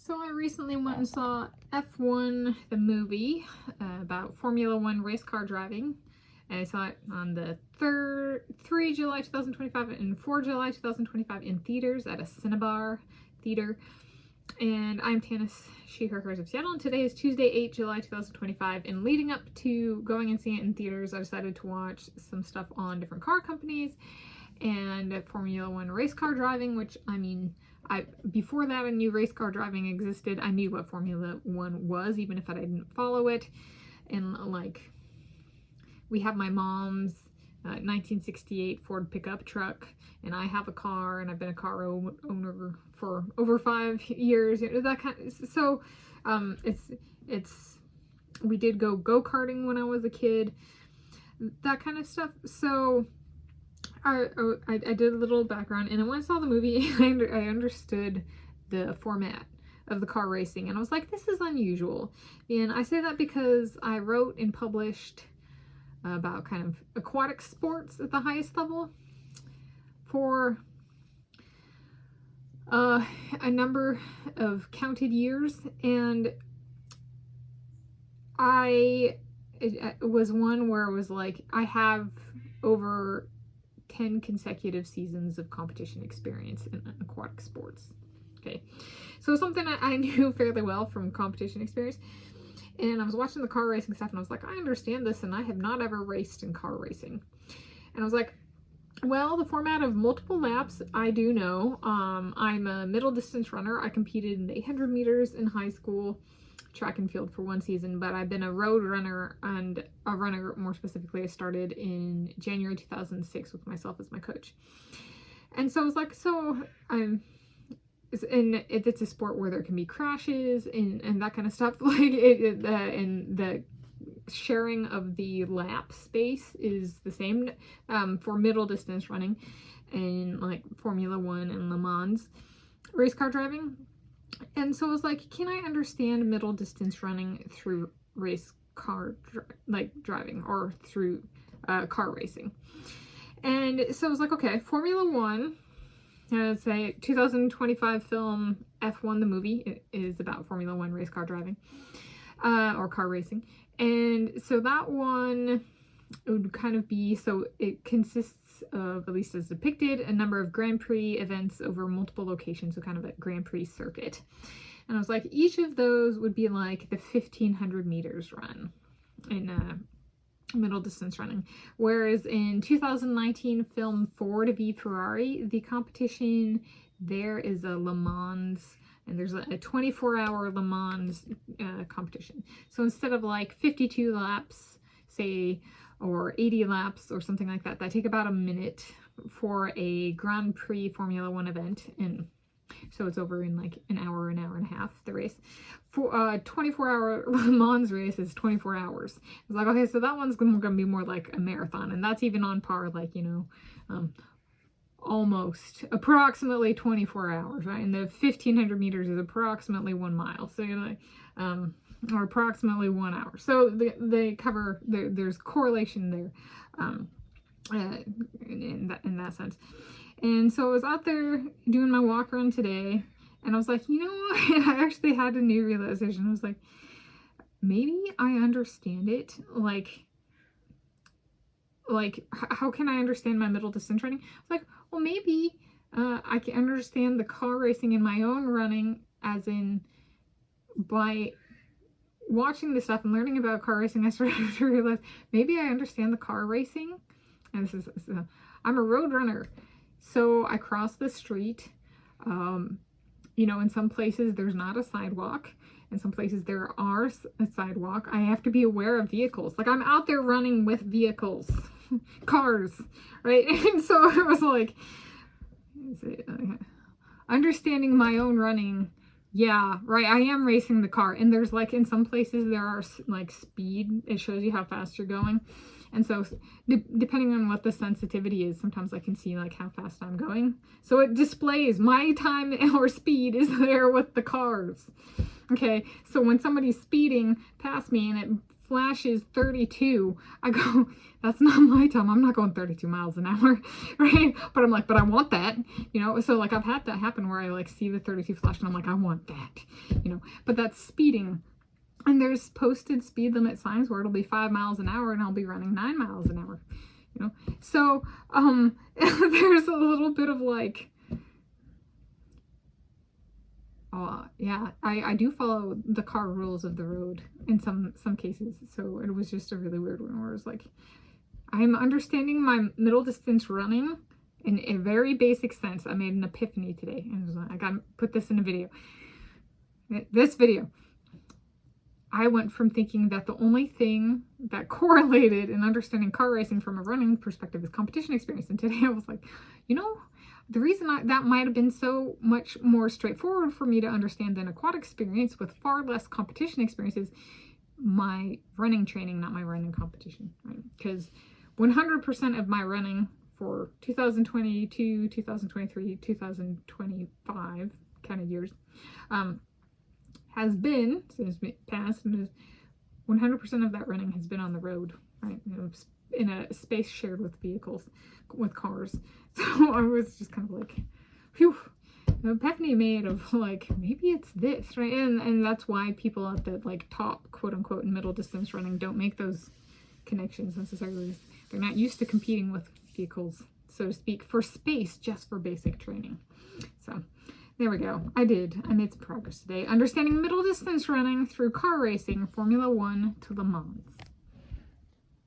So I recently went and saw F1, the movie, about Formula One race car driving. And I saw it on the 3 July 2025 and 4 July 2025 in theaters at a Cinnabar theater. And I'm Tanis, she, her, hers of Seattle, and today is Tuesday, 8 July 2025. And leading up to going and seeing it in theaters, I decided to watch some stuff on different car companies and Formula One race car driving, which, I mean, before that I knew race car driving existed. I knew what Formula One was, even if I didn't follow it. And like, we have my mom's 1968 Ford pickup truck, and I have a car, and I've been a car owner for over 5 years. That kind of, so we did go-karting when I was a kid, that kind of stuff. So I did a little background, and when I saw the movie, I understood the format of the car racing, and I was like, this is unusual. And I say that because I wrote and published about kind of aquatic sports at the highest level for a number of counted years, and it was one where it was like, I have over 10 consecutive seasons of competition experience in aquatic sports. Okay, so something I knew fairly well from competition experience. And I was watching the car racing stuff, and I was like, I understand this, and I have not ever raced in car racing. And I was like, well, the format of multiple laps, I do know. I'm a middle distance runner. I competed in 800 meters in high school, track and field for one season, but I've been a road runner, and a runner more specifically. I started in January 2006 with myself as my coach. And so I was like, and it's a sport where there can be crashes and that kind of stuff. Like and the sharing of the lap space is the same for middle distance running and like Formula One and Le Mans race car driving. And so I was like, can I understand middle distance running through race car driving, or through car racing? And so I was like, okay, Formula One. It's a 2025 film, F1 the movie. It is about Formula One race car driving, or car racing. And so that one would kind of be, so it consists of, at least as depicted, a number of Grand Prix events over multiple locations, so kind of a Grand Prix circuit. And I was like, each of those would be like the 1,500 meters run in middle distance running. Whereas in 2019 film Ford v Ferrari, the competition there is a Le Mans, and there's a 24-hour Le Mans competition. So instead of like 52 laps, say, or 80 laps or something like that, that take about a minute for a Grand Prix Formula One event, and so it's over in like an hour and a half, the race. For a 24-hour Le Mans race is 24 hours. It's like, okay, so that one's gonna be more like a marathon, and that's even on par, like, you know, almost approximately 24 hours, right? And the 1,500 meters is approximately 1 mile, so you're like, or approximately 1 hour. So they cover, there's correlation there, in that sense. And so I was out there doing my walk run today, and I was like, you know what? I actually had a new realization. I was like, maybe I understand it. Like, how can I understand my middle distance running? I was like, well, maybe I can understand the car racing in my own running, as in by watching this stuff and learning about car racing, I started to realize maybe I understand the car racing. And this is I'm a road runner. So I cross the street, you know, in some places there's not a sidewalk. In some places there are a sidewalk. I have to be aware of vehicles. Like, I'm out there running with vehicles, cars, right? And so it was like, understanding my own running. Yeah, right. I am racing the car. And there's like, in some places there are like speed. It shows you how fast you're going. And so depending on what the sensitivity is, sometimes I can see like how fast I'm going. So it displays my time or speed is there with the cars. Okay, so when somebody's speeding past me and it flashes 32. I go, that's not my time. I'm not going 32 miles an hour, right? But I'm like, but I want that, you know? So like I've had that happen where I like see the 32 flash and I'm like, I want that, you know? But that's speeding. And there's posted speed limit signs where it'll be 5 miles an hour and I'll be running 9 miles an hour, you know? So there's a little bit of like, yeah, I do follow the car rules of the road in some cases. So it was just a really weird one where it was like, I'm understanding my middle distance running in a very basic sense. I made an epiphany today, and it was like, I gotta put this in a video. This video, I went from thinking that the only thing that correlated in understanding car racing from a running perspective is competition experience. And today I was like, you know, the reason that might have been so much more straightforward for me to understand than a quad experience with far less competition experiences, my running training, not my running competition, right? Because 100% of my running for 2022, 2023, 2025 kind of years has been, since past, 100% of that running has been on the road, right? You know, in a space shared with vehicles, with cars. So I was just kind of like, phew, the epiphany made of like, maybe it's this, right? And that's why people at the like top, quote unquote, middle distance running don't make those connections necessarily. They're not used to competing with vehicles, so to speak, for space, just for basic training. So there we go. I made some progress today. Understanding middle distance running through car racing, Formula 1 to Le Mans.